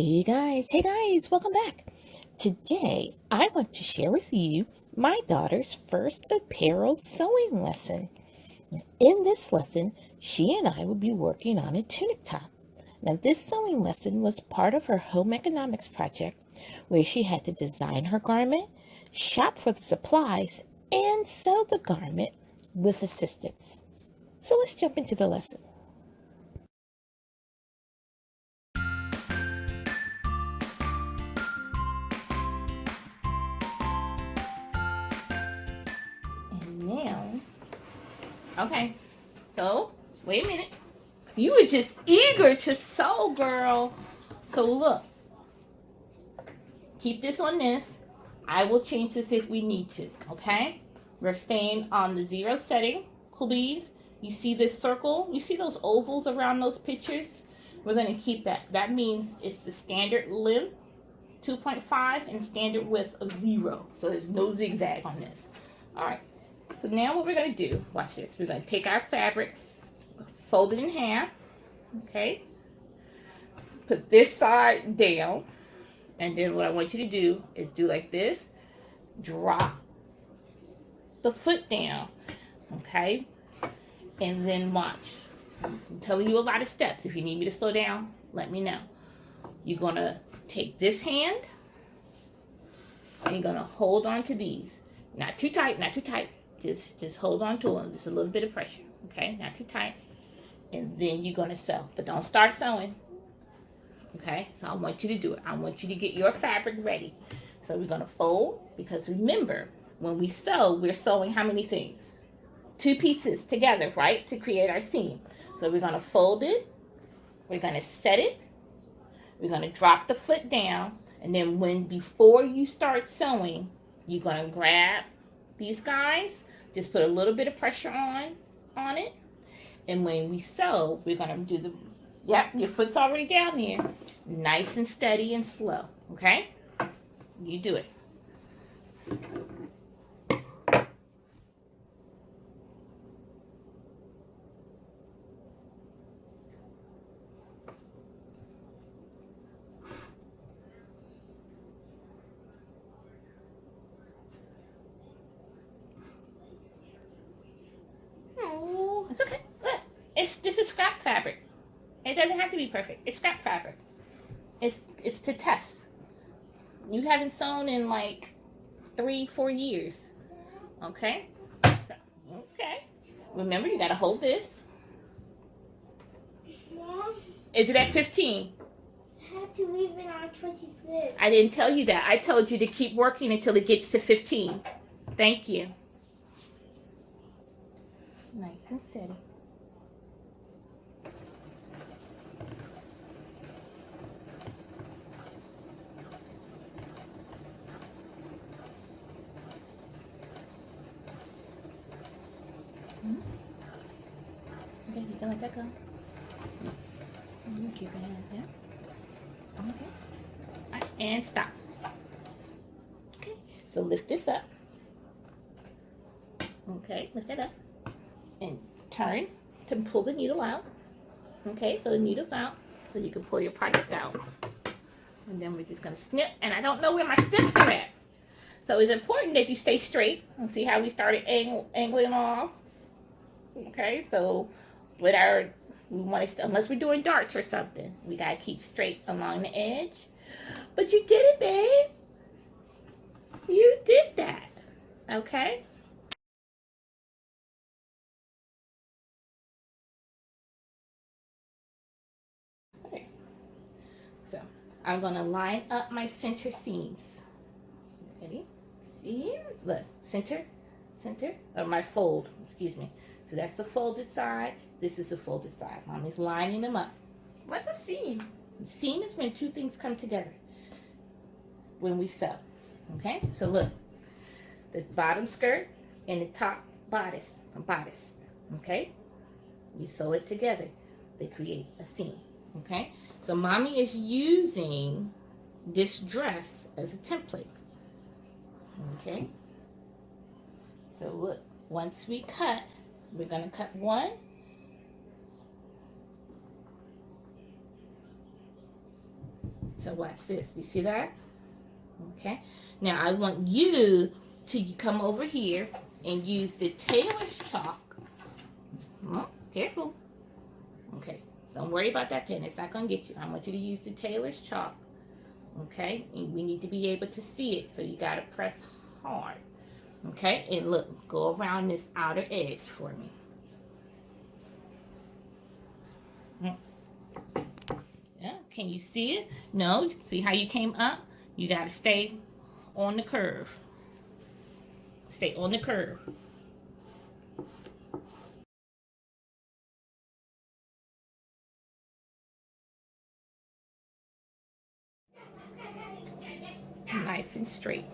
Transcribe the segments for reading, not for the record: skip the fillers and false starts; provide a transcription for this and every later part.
Hey guys, welcome back. Today, I want to share with you my daughter's first apparel sewing lesson. In this lesson, she and I will be working on a tunic top. Now, this sewing lesson was part of her home economics project where she had to design her garment, shop for the supplies, and sew the garment with assistance. So let's jump into the lesson. And now, okay, so wait a minute. You were just eager to sew, girl. So look, keep this on this. I will change this if we need to, okay? We're staying on the 0 setting, please. You see this circle? You see those ovals around those pictures? We're going to keep that. That means it's the standard length, 2.5, and standard width of 0. So there's no zigzag on this. All right. So now what we're going to do, watch this. We're going to take our fabric, fold it in half, okay? Put this side down, and then what I want you to do is do like this. Drop the foot down, okay? And then watch. I'm telling you a lot of steps. If you need me to slow down, let me know. You're gonna take this hand, and you're gonna hold on to these. Not too tight, not too tight. Just hold on to them. Just a little bit of pressure, okay? Not too tight. And then you're gonna sew, but don't start sewing. Okay, so I want you to do it. I want you to get your fabric ready. So we're going to fold, because remember, when we sew, we're sewing how many things? 2 pieces together, right, to create our seam. So we're going to fold it, we're going to set it, we're going to drop the foot down, and then before you start sewing, you're going to grab these guys, just put a little bit of pressure on it, and when we sew, we're going to do the Yep, your foot's already down there. Nice and steady and slow, okay? You do it. Oh, it's okay. Look, this is scrap fabric. It doesn't have to be perfect. It's scrap fabric. It's to test. You haven't sewn in like 3-4 years. Okay? So, okay. Remember, you gotta hold this. Mom, Is it at 15? I have to leave it on 26. I didn't tell you that. I told you to keep working until it gets to 15. Thank you. Nice and steady. Okay, you don't let that go. You keep your hand down. Okay. All right, and stop. Okay, so lift this up. Okay, lift it up. And turn to pull the needle out. Okay, so the needle's out, so you can pull your project out. And then we're just gonna snip, and I don't know where my snips are at. So it's important that you stay straight. And see how we started angling off? Okay, so with we want to, unless we're doing darts or something, we gotta keep straight along the edge. But you did it, babe. You did that. Okay. Okay. So I'm gonna line up my center seams. Ready? Seam. Look, center, or my fold. Excuse me. So that's the folded side. This is the folded side. Mommy's lining them up. What's a seam? A seam is when 2 things come together. When we sew. Okay? So look. The bottom skirt and the top bodice. Okay? You sew it together. They create a seam. Okay? So mommy is using this dress as a template. Okay? So look. Once we cut, we're going to cut 1. So So watch this. You see that? Okay. Now I want you to come over here and use the tailor's chalk. Oh, careful. Okay. Don't worry about that pen. It's not going to get you. I want you to use the tailor's chalk. Okay. And we need to be able to see it. So you got to press hard. Okay. And look, go around this outer edge for me. Yeah. Can you see it? No. See how you came up? You got to stay on the curve. Stay on the curve. Nice and straight.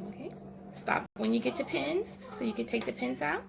Okay. Stop when you get to pins so you can take the pins out.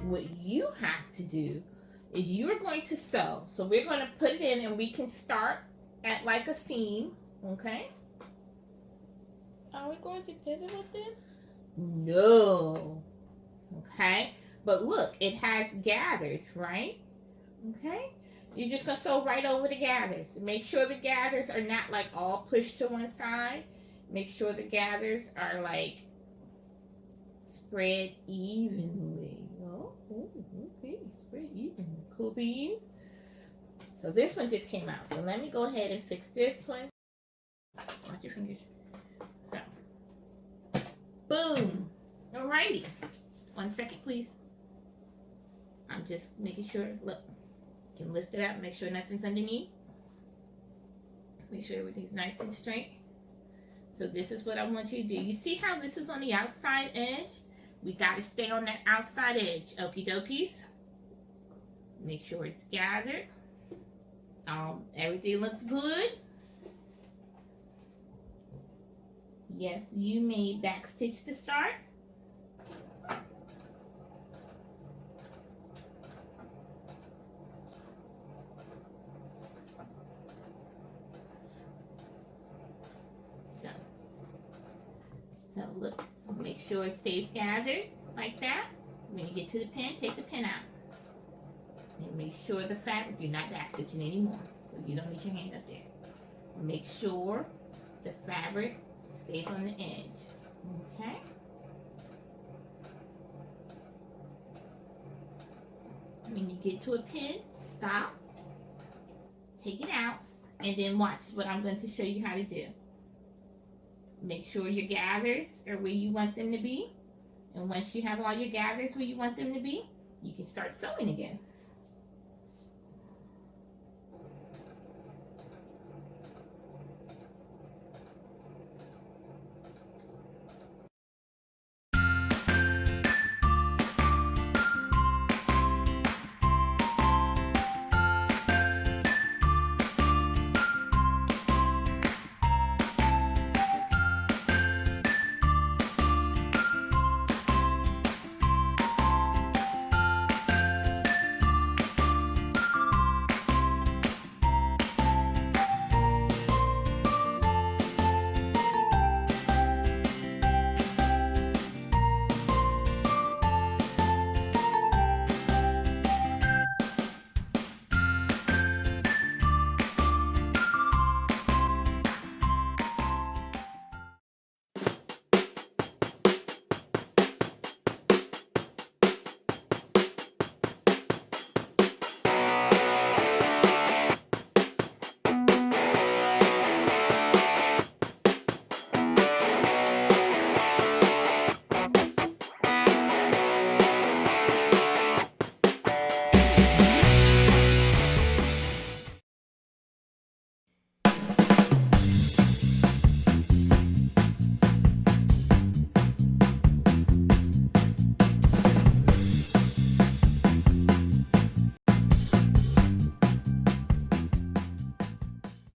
What you have to do is you're going to sew. So we're going to put it in and we can start at like a seam, okay? Are we going to pivot with this? No. Okay, but look, it has gathers, right? Okay, you're just gonna sew right over the gathers. Make sure the gathers are not like all pushed to one side. Make sure the gathers are like spread evenly. Oh, okay, spread evenly. Cool beans. So this one just came out. So let me go ahead and fix this one. Watch your fingers. So, boom. Alrighty. 1 second, please. I'm just making sure. Look, you can lift it up. Make sure nothing's underneath. Make sure everything's nice and straight. So this is what I want you to do. You see how this is on the outside edge? We got to stay on that outside edge. Okie dokies. Make sure it's gathered. Everything looks good. Yes, you may backstitch to start. So look, make sure it stays gathered like that. When you get to the pin, take the pin out. And make sure the fabric, you're not backstitching anymore. So you don't need your hand up there. Make sure the fabric stays on the edge. Okay? When you get to a pin, stop. Take it out. And then watch what I'm going to show you how to do. Make sure your gathers are where you want them to be. And once you have all your gathers where you want them to be, you can start sewing again.